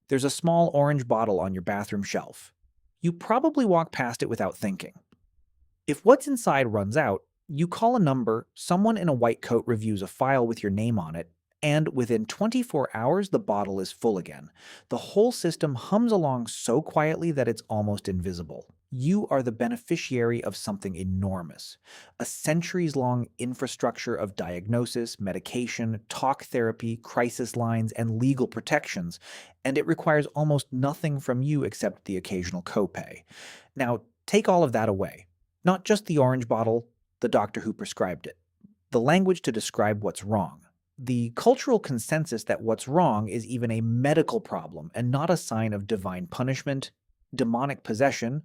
There's a small orange bottle on your bathroom shelf. You probably walk past it without thinking. If what's inside runs out, you call a number, someone in a white coat reviews a file with your name on it, and within 24 hours the bottle is full again. The whole system hums along so quietly that it's almost invisible. You are the beneficiary of something enormous. A centuries-long infrastructure of diagnosis, medication, talk therapy, crisis lines, and legal protections, and it requires almost nothing from you except the occasional copay. Now, take all of that away. Not just the orange bottle, the doctor who prescribed it. The language to describe what's wrong. The cultural consensus that what's wrong is even a medical problem and not a sign of divine punishment, demonic possession,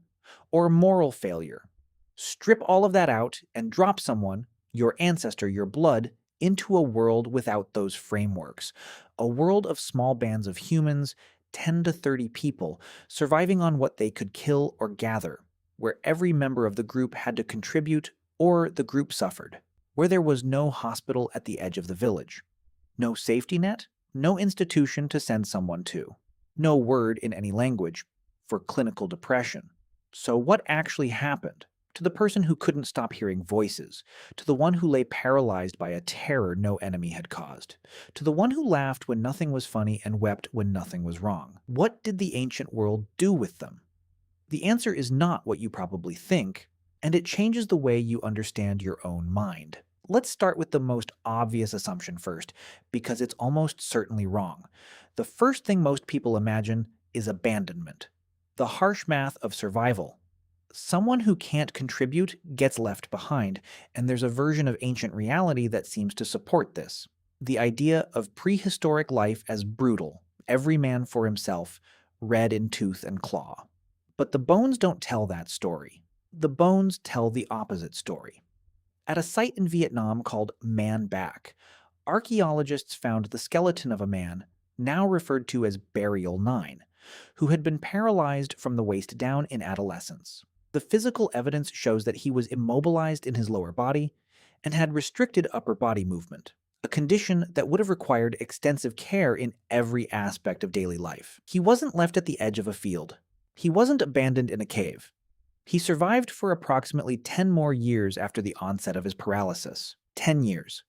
or moral failure. Strip all of that out and drop someone, your ancestor, your blood, into a world without those frameworks. A world of small bands of humans, 10 to 30 people, surviving on what they could kill or gather, where every member of the group had to contribute or the group suffered, where there was no hospital at the edge of the village, no safety net, no institution to send someone to, no word in any language for clinical depression. So what actually happened to the person who couldn't stop hearing voices, to the one who lay paralyzed by a terror no enemy had caused, to the one who laughed when nothing was funny and wept when nothing was wrong? What did the ancient world do with them? The answer is not what you probably think, and it changes the way you understand your own mind. Let's start with the most obvious assumption first, because it's almost certainly wrong. The first thing most people imagine is abandonment, the harsh math of survival. Someone who can't contribute gets left behind, and there's a version of ancient reality that seems to support this. The idea of prehistoric life as brutal, every man for himself, red in tooth and claw. But the bones don't tell that story. The bones tell the opposite story. At a site in Vietnam called Man Bac, archaeologists found the skeleton of a man, now referred to as Burial 9, who had been paralyzed from the waist down in adolescence. The physical evidence shows that he was immobilized in his lower body and had restricted upper body movement, a condition that would have required extensive care in every aspect of daily life. He wasn't left at the edge of a field. He wasn't abandoned in a cave. He survived for approximately 10 more years after the onset of his paralysis. 10 years.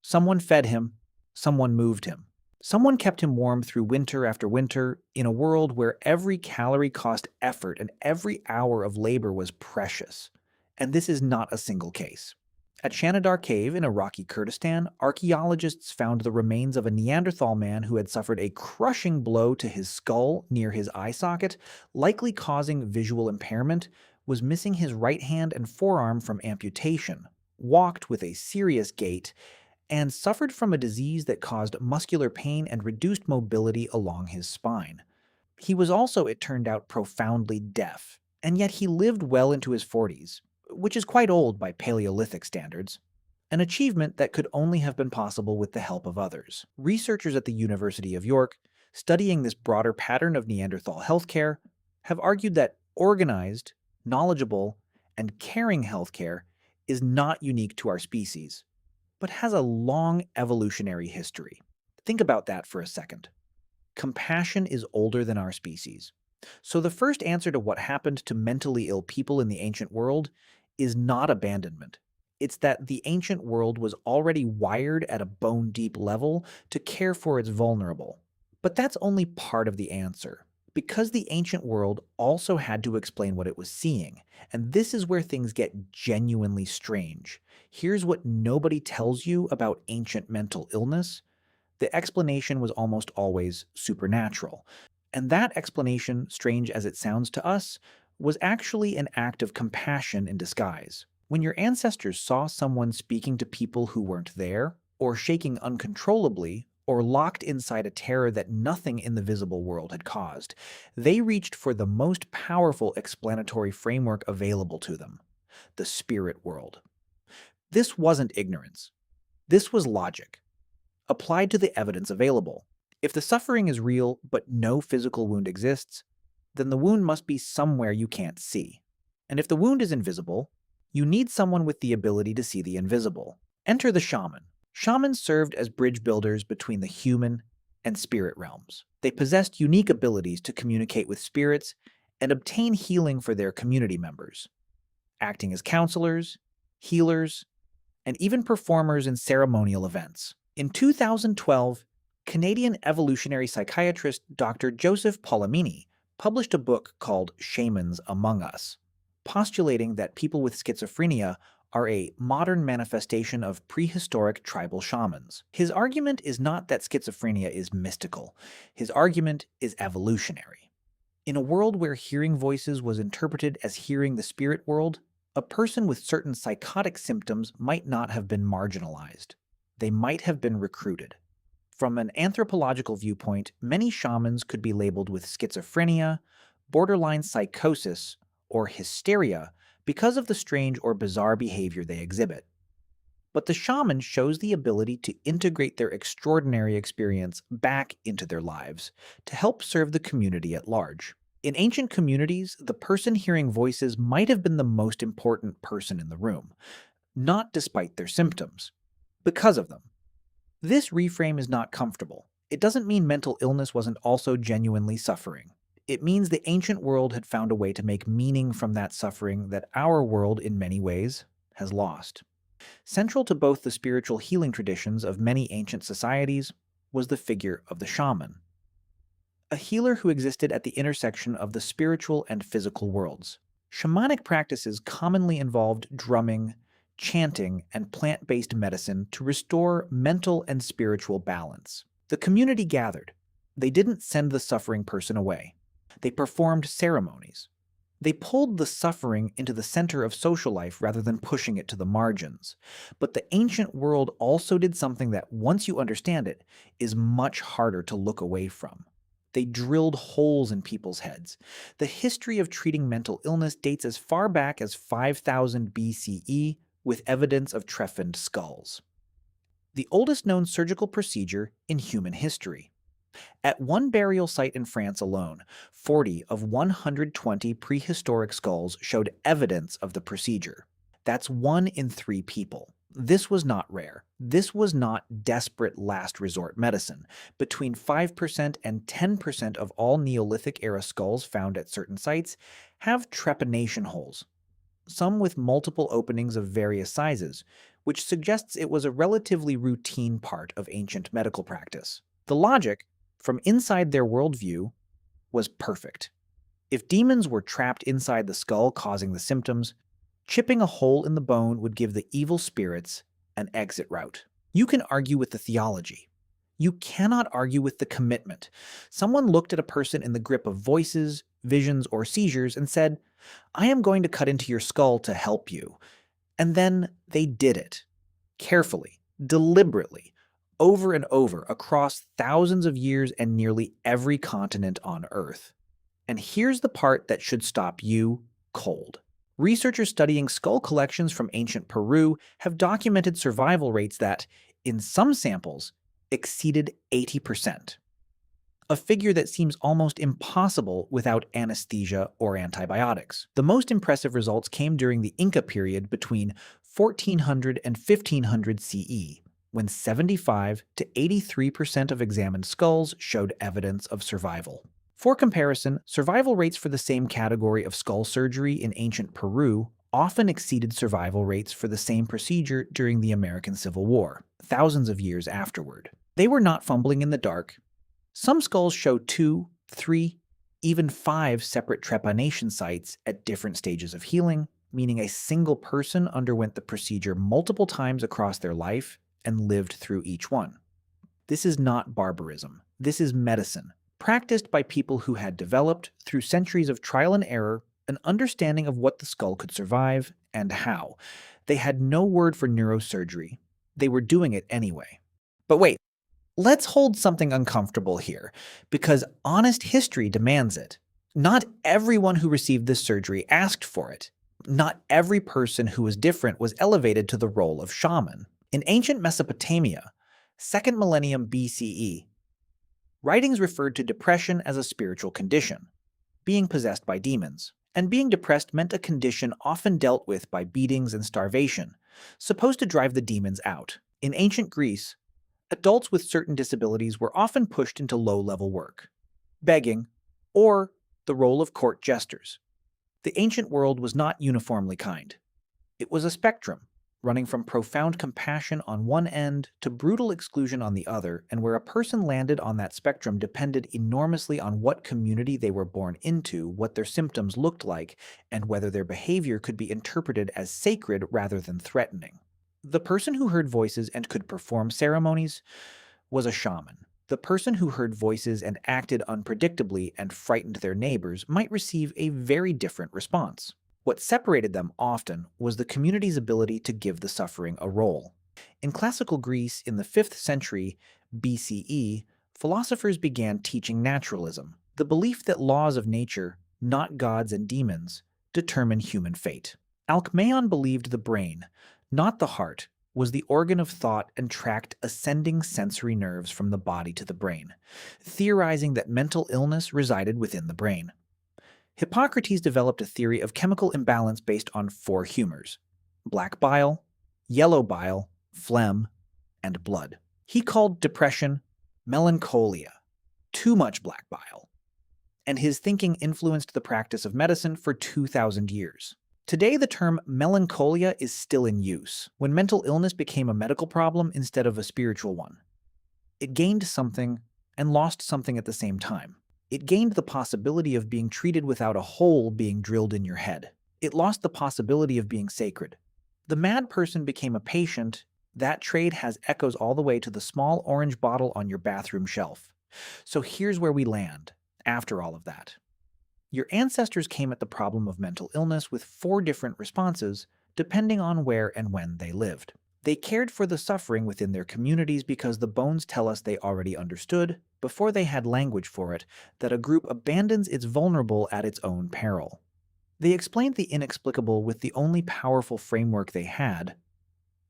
Someone fed him. Someone moved him. Someone kept him warm through winter after winter in a world where every calorie cost effort and every hour of labor was precious. And this is not a single case. At Shanidar Cave in Iraqi Kurdistan, archaeologists found the remains of a Neanderthal man who had suffered a crushing blow to his skull near his eye socket, likely causing visual impairment, was missing his right hand and forearm from amputation, walked with a serious gait, and suffered from a disease that caused muscular pain and reduced mobility along his spine. He was also, it turned out, profoundly deaf, and yet he lived well into his 40s, which is quite old by Paleolithic standards, an achievement that could only have been possible with the help of others. Researchers at the University of York, studying this broader pattern of Neanderthal healthcare, have argued that organized, knowledgeable, and caring healthcare is not unique to our species, but has a long evolutionary history. Think about that for a second. Compassion is older than our species. So the first answer to what happened to mentally ill people in the ancient world is not abandonment. It's that the ancient world was already wired at a bone-deep level to care for its vulnerable. But that's only part of the answer, because the ancient world also had to explain what it was seeing, and this is where things get genuinely strange. Here's what nobody tells you about ancient mental illness. The explanation was almost always supernatural. And that explanation, strange as it sounds to us, was actually an act of compassion in disguise. When your ancestors saw someone speaking to people who weren't there, or shaking uncontrollably, or locked inside a terror that nothing in the visible world had caused, they reached for the most powerful explanatory framework available to them: the spirit world. This wasn't ignorance. This was logic, applied to the evidence available. If the suffering is real but no physical wound exists, then the wound must be somewhere you can't see. And if the wound is invisible, you need someone with the ability to see the invisible. Enter the shaman. Shamans served as bridge builders between the human and spirit realms. They possessed unique abilities to communicate with spirits and obtain healing for their community members, acting as counselors, healers, and even performers in ceremonial events. In 2012, Canadian evolutionary psychiatrist Dr. Joseph Polamini published a book called Shamans Among Us, postulating that people with schizophrenia are a modern manifestation of prehistoric tribal shamans. His argument is not that schizophrenia is mystical. His argument is evolutionary. In a world where hearing voices was interpreted as hearing the spirit world, a person with certain psychotic symptoms might not have been marginalized. They might have been recruited. From an anthropological viewpoint, many shamans could be labeled with schizophrenia, borderline psychosis, or hysteria because of the strange or bizarre behavior they exhibit. But the shaman shows the ability to integrate their extraordinary experience back into their lives to help serve the community at large. In ancient communities, the person hearing voices might have been the most important person in the room, not despite their symptoms, because of them. This reframe is not comfortable. It doesn't mean mental illness wasn't also genuinely suffering. It means the ancient world had found a way to make meaning from that suffering that our world, in many ways, has lost. Central to both the spiritual healing traditions of many ancient societies was the figure of the shaman, a healer who existed at the intersection of the spiritual and physical worlds. Shamanic practices commonly involved drumming, chanting, and plant-based medicine to restore mental and spiritual balance. The community gathered. They didn't send the suffering person away. They performed ceremonies. They pulled the suffering into the center of social life rather than pushing it to the margins. But the ancient world also did something that, once you understand it, is much harder to look away from. They drilled holes in people's heads. The history of treating mental illness dates as far back as 5000 BCE, with evidence of trephined skulls. The oldest known surgical procedure in human history. At one burial site in France alone, 40 of 120 prehistoric skulls showed evidence of the procedure. That's 1 in 3 people. This was not rare. This was not desperate last resort medicine. Between 5% and 10% of all Neolithic-era skulls found at certain sites have trepanation holes, some with multiple openings of various sizes, which suggests it was a relatively routine part of ancient medical practice. The logic, from inside their worldview, was perfect. If demons were trapped inside the skull causing the symptoms, chipping a hole in the bone would give the evil spirits an exit route. You can argue with the theology. You cannot argue with the commitment. Someone looked at a person in the grip of voices, visions, or seizures and said, "I am going to cut into your skull to help you." And then they did it. Carefully, deliberately, over and over, across thousands of years and nearly every continent on Earth. And here's the part that should stop you cold. Researchers studying skull collections from ancient Peru have documented survival rates that, in some samples, exceeded 80%. A figure that seems almost impossible without anesthesia or antibiotics. The most impressive results came during the Inca period between 1400 and 1500 CE, when 75 to 83% of examined skulls showed evidence of survival. For comparison, survival rates for the same category of skull surgery in ancient Peru often exceeded survival rates for the same procedure during the American Civil War, thousands of years afterward. They were not fumbling in the dark. Some skulls show 2, 3, even 5 separate trepanation sites at different stages of healing, meaning a single person underwent the procedure multiple times across their life and lived through each one. This is not barbarism. This is medicine, practiced by people who had developed, through centuries of trial and error, an understanding of what the skull could survive and how. They had no word for neurosurgery. They were doing it anyway. But wait, let's hold something uncomfortable here, because honest history demands it. Not everyone who received this surgery asked for it. Not every person who was different was elevated to the role of shaman. In ancient Mesopotamia, 2nd millennium BCE, writings referred to depression as a spiritual condition, being possessed by demons. And being depressed meant a condition often dealt with by beatings and starvation, supposed to drive the demons out. In ancient Greece, Adults with certain disabilities were often pushed into low-level work, begging, or the role of court jesters. The ancient world was not uniformly kind. It was a spectrum, running from profound compassion on one end to brutal exclusion on the other, and where a person landed on that spectrum depended enormously on what community they were born into, what their symptoms looked like, and whether their behavior could be interpreted as sacred rather than threatening. The person who heard voices and could perform ceremonies was a shaman. The person who heard voices and acted unpredictably and frightened their neighbors might receive a very different response. What separated them often was the community's ability to give the suffering a role. In classical Greece in the 5th century BCE, philosophers began teaching naturalism, the belief that laws of nature, not gods and demons, determine human fate. Alcmaeon believed the brain, not the heart, was the organ of thought and tracked ascending sensory nerves from the body to the brain, theorizing that mental illness resided within the brain. Hippocrates developed a theory of chemical imbalance based on 4 humors: black bile, yellow bile, phlegm, and blood. He called depression melancholia, too much black bile, and his thinking influenced the practice of medicine for 2,000 years. Today, the term melancholia is still in use, when mental illness became a medical problem instead of a spiritual one. It gained something and lost something at the same time. It gained the possibility of being treated without a hole being drilled in your head. It lost the possibility of being sacred. The mad person became a patient. That trade has echoes all the way to the small orange bottle on your bathroom shelf. So here's where we land, after all of that. Your ancestors came at the problem of mental illness with 4 different responses, depending on where and when they lived. They cared for the suffering within their communities because the bones tell us they already understood, before they had language for it, that a group abandons its vulnerable at its own peril. They explained the inexplicable with the only powerful framework they had,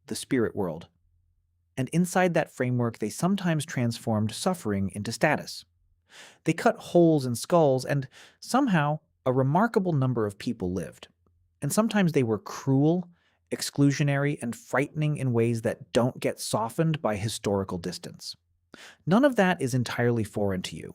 the spirit world. And inside that framework, they sometimes transformed suffering into status. They cut holes in skulls, and somehow a remarkable number of people lived. And sometimes they were cruel, exclusionary, and frightening in ways that don't get softened by historical distance. None of that is entirely foreign to you.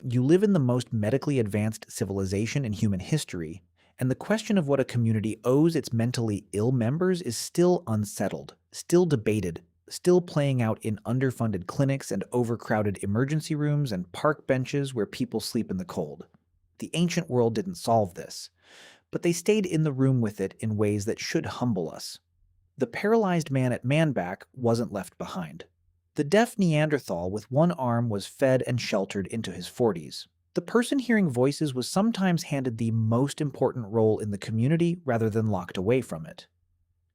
You live in the most medically advanced civilization in human history, and the question of what a community owes its mentally ill members is still unsettled, still debated, still playing out in underfunded clinics and overcrowded emergency rooms and park benches where people sleep in the cold. The ancient world didn't solve this, but they stayed in the room with it in ways that should humble us. The paralyzed man at Man Bac wasn't left behind. The deaf Neanderthal with one arm was fed and sheltered into his 40s. The person hearing voices was sometimes handed the most important role in the community rather than locked away from it.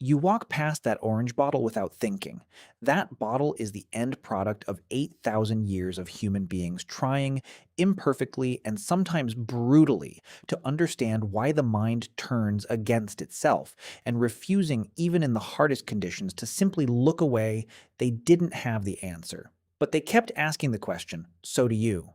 You walk past that orange bottle without thinking. That bottle is the end product of 8,000 years of human beings trying, imperfectly and sometimes brutally, to understand why the mind turns against itself, and refusing, even in the hardest conditions, to simply look away. They didn't have the answer. But they kept asking the question, so do you.